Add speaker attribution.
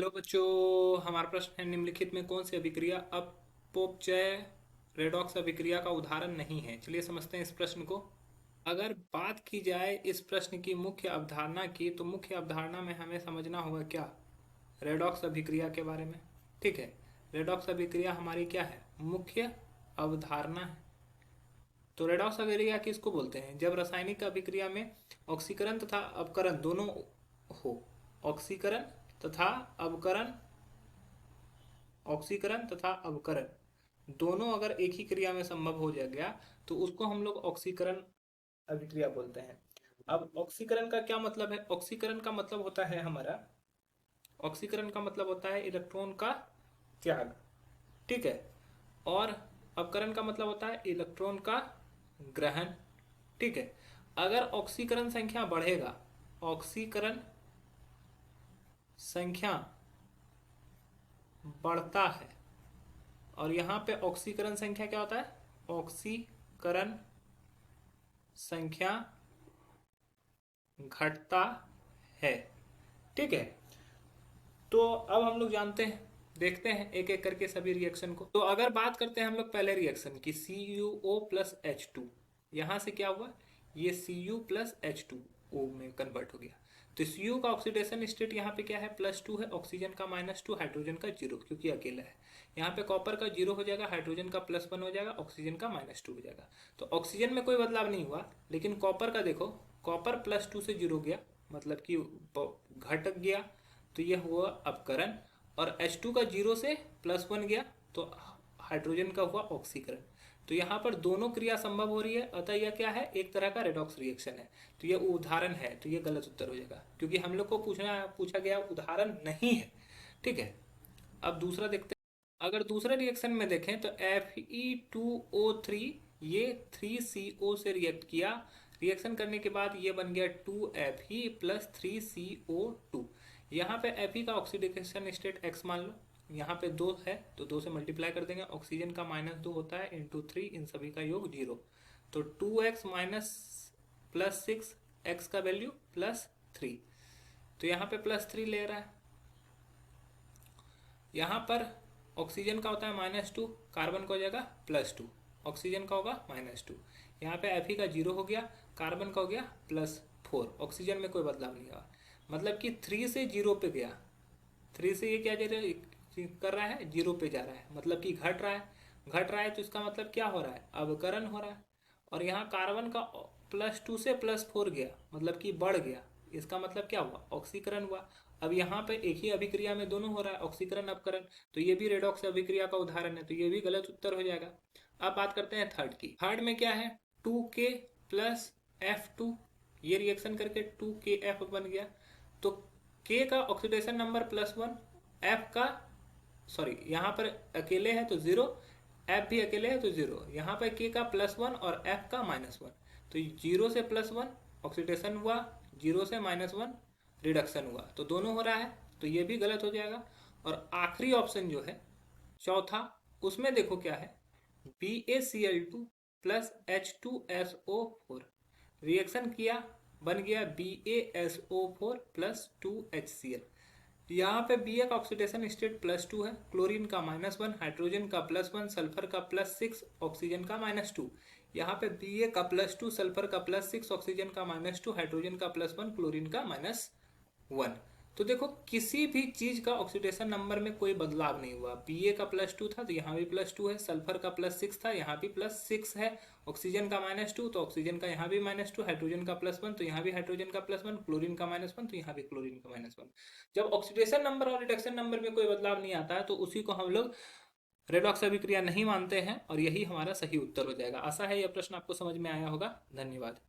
Speaker 1: Hello बच्चों, हमारा प्रश्न है निम्नलिखित में कौन सी अभिक्रिया अपव्यय रेडॉक्स अभिक्रिया का उदाहरण नहीं है। चलिए समझते हैं इस प्रश्न को। अगर बात की जाए इस प्रश्न की मुख्य अवधारणा की, तो मुख्य अवधारणा में हमें समझना होगा क्या, रेडॉक्स अभिक्रिया के बारे में। ठीक है, रेडॉक्स अभिक्रिया हमारी क्या है, मुख्य अवधारणा है। तो रेडॉक्स अभिक्रिया किसको बोलते हैं, जब रासायनिक अभिक्रिया में ऑक्सीकरण तथा अपकरण दोनों हो। ऑक्सीकरण तथा अवकरण, ऑक्सीकरण तथा अवकरण दोनों अगर एक ही क्रिया में संभव हो गया तो उसको हम लोग ऑक्सीकरण अभिक्रिया बोलते हैं। अब ऑक्सीकरण का क्या मतलब है, ऑक्सीकरण का मतलब होता है हमारा, ऑक्सीकरण का मतलब होता है इलेक्ट्रॉन का त्याग। ठीक है, और अपकरण का मतलब होता है इलेक्ट्रॉन का ग्रहण। ठीक है, अगर ऑक्सीकरण संख्या बढ़ेगा, ऑक्सीकरण संख्या बढ़ता है, और यहाँ पे ऑक्सीकरण संख्या क्या होता है, ऑक्सीकरण संख्या घटता है। ठीक है, तो अब हम लोग जानते हैं, देखते हैं एक एक करके सभी रिएक्शन को। तो अगर बात करते हैं हम लोग पहले रिएक्शन की, CuO प्लस H2, यहाँ से क्या हुआ, ये Cu प्लस H2O में कन्वर्ट हो गया। तो Cu का ऑक्सीडेशन स्टेट यहाँ पे क्या है, +2 है, ऑक्सीजन का -2, हाइड्रोजन का 0, क्योंकि अकेला है। यहाँ पे कॉपर का 0 हो जाएगा, हाइड्रोजन का +1 हो जाएगा, ऑक्सीजन का -2 हो जाएगा। तो ऑक्सीजन में कोई बदलाव नहीं हुआ, लेकिन कॉपर का देखो, कॉपर +2 से 0 गया, मतलब कि घट गया, तो यह हुआ अपकरण। और H2 का 0 से +1 गया, तो हाइड्रोजन का हुआ ऑक्सीकरण। तो यहाँ पर दोनों क्रिया संभव हो रही है, अतः यह क्या है, एक तरह का रेडॉक्स रिएक्शन है। तो यह उदाहरण है, तो यह गलत उत्तर हो जाएगा, क्योंकि हम लोग को पूछा गया उदाहरण नहीं है। ठीक है, अब दूसरा देखते हैं। अगर दूसरे रिएक्शन में देखें तो Fe2O3 ये 3CO से रिएक्ट किया, रिएक्शन करने के बाद ये बन गया 2Fe प्लस 3CO2। यहाँ पे Fe का ऑक्सीडेशन स्टेट x मान लो, यहाँ पे 2 है तो 2 से मल्टीप्लाई कर देंगे, ऑक्सीजन का -2 होता है इंटू 3, इन सभी का योग 0। तो 2x माइनस प्लस 6, x का वैल्यू +3, तो यहाँ पे +3 ले रहा है। यहाँ पर ऑक्सीजन का होता है -2, कार्बन का हो जाएगा +2, ऑक्सीजन का होगा -2। यहाँ पे Fe का 0 हो गया, कार्बन का हो गया +4, ऑक्सीजन में कोई बदलाव नहीं हुआ। मतलब कि 3 से 0 पे गया, 3 से ये क्या कर रहा है, 0 पे जा रहा है, मतलब कि घट रहा है। घट रहा है तो इसका मतलब क्या हो रहा है, अवकरण हो रहा है। और यहाँ कार्बन का +2 से +4 गया, मतलब कि बढ़ गया, इसका मतलब क्या हुआ, ऑक्सीकरण हुआ। अब यहाँ पे एक ही अभिक्रिया में दोनों हो रहा है, ऑक्सीकरण अपकरण, तो ये भी रेडॉक्स अभिक्रिया का उदाहरण है, तो ये भी गलत उत्तर हो जाएगा। अब बात करते हैं थर्ड की। थर्ड में क्या है, 2K प्लस F2, ये रिएक्शन करके 2KF बन गया। तो K का ऑक्सीडेशन नंबर +1, F का सॉरी यहाँ पर अकेले है तो 0, F भी अकेले है तो 0। यहाँ पर K का +1 और F का -1, तो 0 से +1 ऑक्सीडेशन हुआ, 0 से -1 रिडक्शन हुआ, तो दोनों हो रहा है, तो ये भी गलत हो जाएगा। और आखिरी ऑप्शन जो है चौथा, उसमें देखो क्या है, BaCl2 प्लस H2SO4 रिएक्शन किया, बन गया BaSO4 प्लस 2HCl। यहाँ पे Ba का ऑक्सीडेशन स्टेट +2 है, क्लोरीन का -1, हाइड्रोजन का +1, सल्फर का +6, ऑक्सीजन का -2। यहाँ पे Ba का +2, सल्फर का +6, ऑक्सीजन का -2, हाइड्रोजन का +1, क्लोरीन का -1। तो देखो किसी भी चीज का ऑक्सीडेशन नंबर में कोई बदलाव नहीं हुआ। Ba का +2 था तो यहाँ भी +2 है, सल्फर का +6 था, यहाँ भी +6 है, ऑक्सीजन का -2 तो ऑक्सीजन का यहाँ भी -2, हाइड्रोजन का +1 तो यहाँ भी हाइड्रोजन का +1, क्लोरीन का -1 तो यहाँ भी क्लोरीन का -1। जब ऑक्सीडेशन नंबर और रिडक्शन नंबर में कोई बदलाव नहीं आता है तो उसी को हम लोग रेडॉक्स अभिक्रिया नहीं मानते हैं, और यही हमारा सही उत्तर हो जाएगा। आशा है यह प्रश्न आपको समझ में आया होगा। धन्यवाद।